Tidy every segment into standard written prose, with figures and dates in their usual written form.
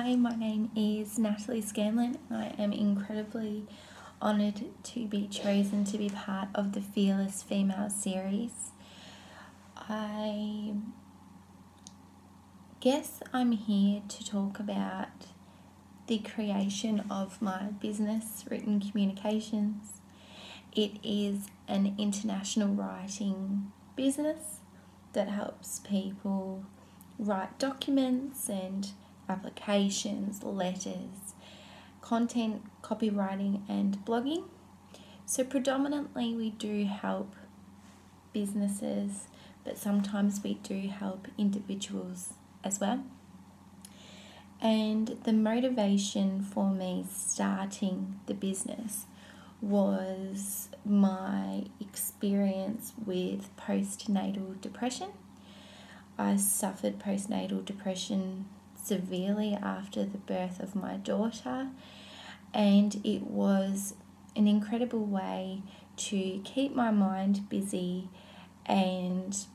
Hi, my name is Natalie Scanlon, and I am incredibly honoured to be chosen to be part of the Fearless Female series. I guess I'm here to talk about the creation of my business, Written Communications. It is an international writing business that helps people write documents and applications, letters, content, copywriting, and blogging. So predominantly we do help businesses, but sometimes we do help individuals as well. And the motivation for me starting the business was my experience with postnatal depression. I suffered postnatal depression severely after the birth of my daughter, and it was an incredible way to keep my mind busy and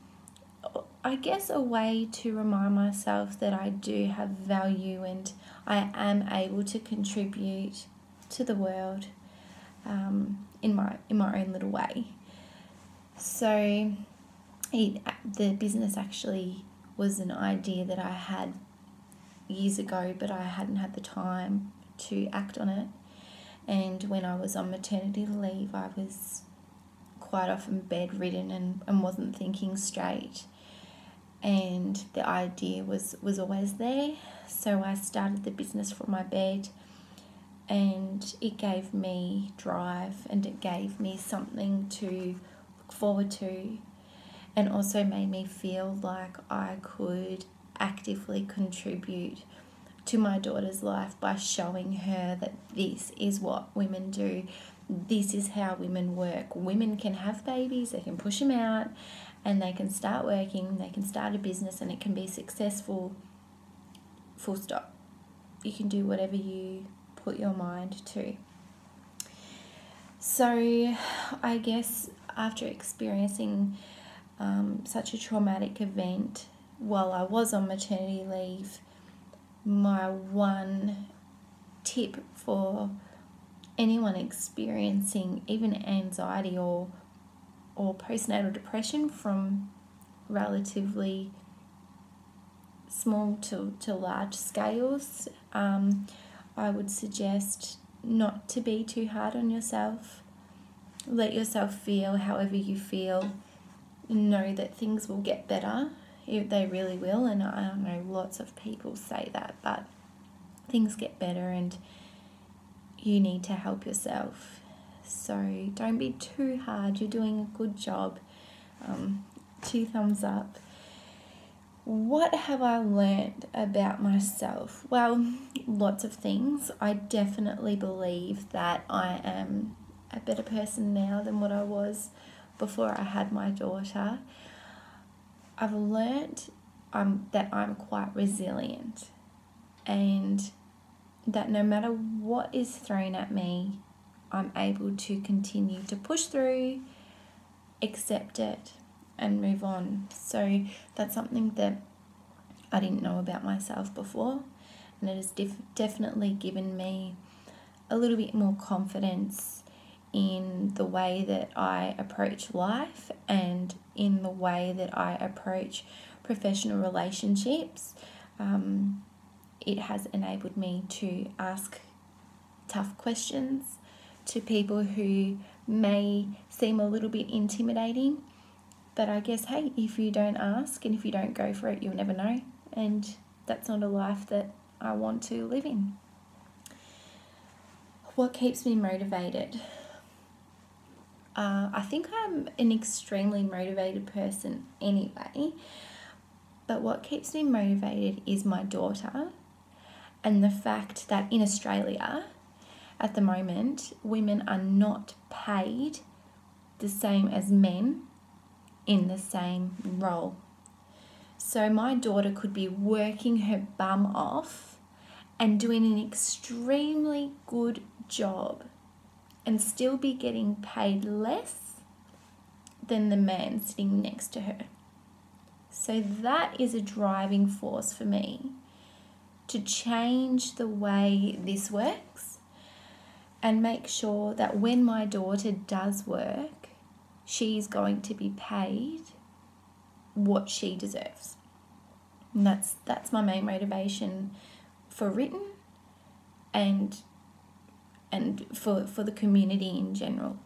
I guess a way to remind myself that I do have value and I am able to contribute to the world in my own little way. So the business actually was an idea that I had years ago, but I hadn't had the time to act on it. And when I was on maternity leave, I was quite often bedridden and wasn't thinking straight. And the idea was always there. So I started the business from my bed, and it gave me drive and it gave me something to look forward to, and also made me feel like I could actively contribute to my daughter's life by showing her that this is what women do. This is how women work. Women can have babies, they can push them out, and they can start working, they can start a business, and it can be successful, full stop. You can do whatever you put your mind to. So I guess after experiencing such a traumatic event while I was on maternity leave, my one tip for anyone experiencing even anxiety or postnatal depression from relatively small to large scales, I would suggest not to be too hard on yourself. Let yourself feel however you feel. Know that things will get better. They really will, and I know lots of people say that, but things get better and you need to help yourself. So don't be too hard. You're doing a good job. 2 thumbs up. What have I learned about myself? Well, lots of things. I definitely believe that I am a better person now than what I was before I had my daughter. I've learned that I'm quite resilient, and that no matter what is thrown at me, I'm able to continue to push through, accept it, and move on. So that's something that I didn't know about myself before, and it has definitely given me a little bit more confidence in the way that I approach life and in the way that I approach professional relationships. It has enabled me to ask tough questions to people who may seem a little bit intimidating, but I guess, hey, if you don't ask and if you don't go for it, you'll never know, and that's not a life that I want to live in. What keeps me motivated? I think I'm an extremely motivated person anyway, but what keeps me motivated is my daughter and the fact that in Australia at the moment, women are not paid the same as men in the same role. So my daughter could be working her bum off and doing an extremely good job and still be getting paid less than the man sitting next to her. So that is a driving force for me to change the way this works and make sure that when my daughter does work, she's going to be paid what she deserves. And that's my main motivation for Written and for the community in general.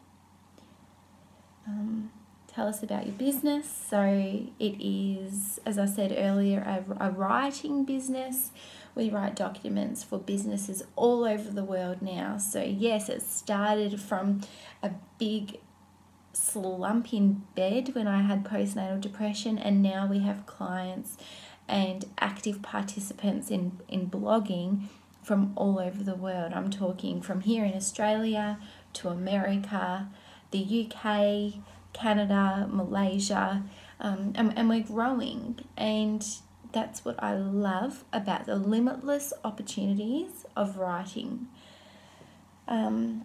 Tell us about your business. So it is, as I said earlier, a writing business. We write documents for businesses all over the world now. So yes, it started from a big slump in bed when I had postnatal depression, and now we have clients and active participants in blogging from all over the world. I'm talking from here in Australia to America, the UK, Canada, Malaysia, and we're growing, and that's what I love about the limitless opportunities of writing. How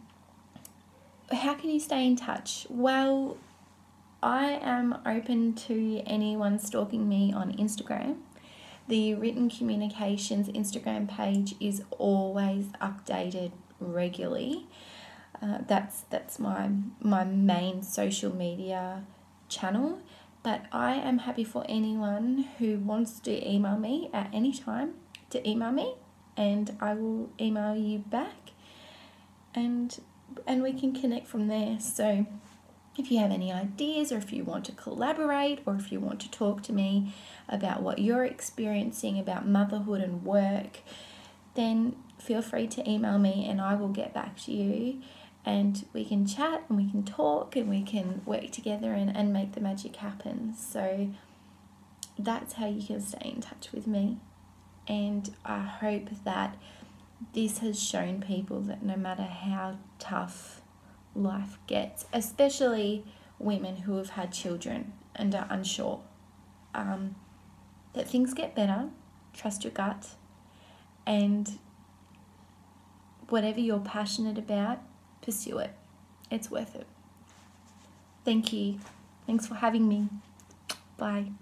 can you stay in touch? Well, I am open to anyone stalking me on Instagram. The Written Communications Instagram page is always updated regularly. That's my main social media channel, but I am happy for anyone who wants to email me at any time to email me, and I will email you back, and we can connect from there. So if you have any ideas, or if you want to collaborate, or if you want to talk to me about what you're experiencing about motherhood and work, then feel free to email me and I will get back to you, and we can chat and we can talk and we can work together and make the magic happen. So that's how you can stay in touch with me. And I hope that this has shown people that no matter how tough life gets, especially women who have had children and are unsure, that things get better. Trust your gut, and whatever you're passionate about, pursue it. It's worth it. Thank you. Thanks for having me. Bye.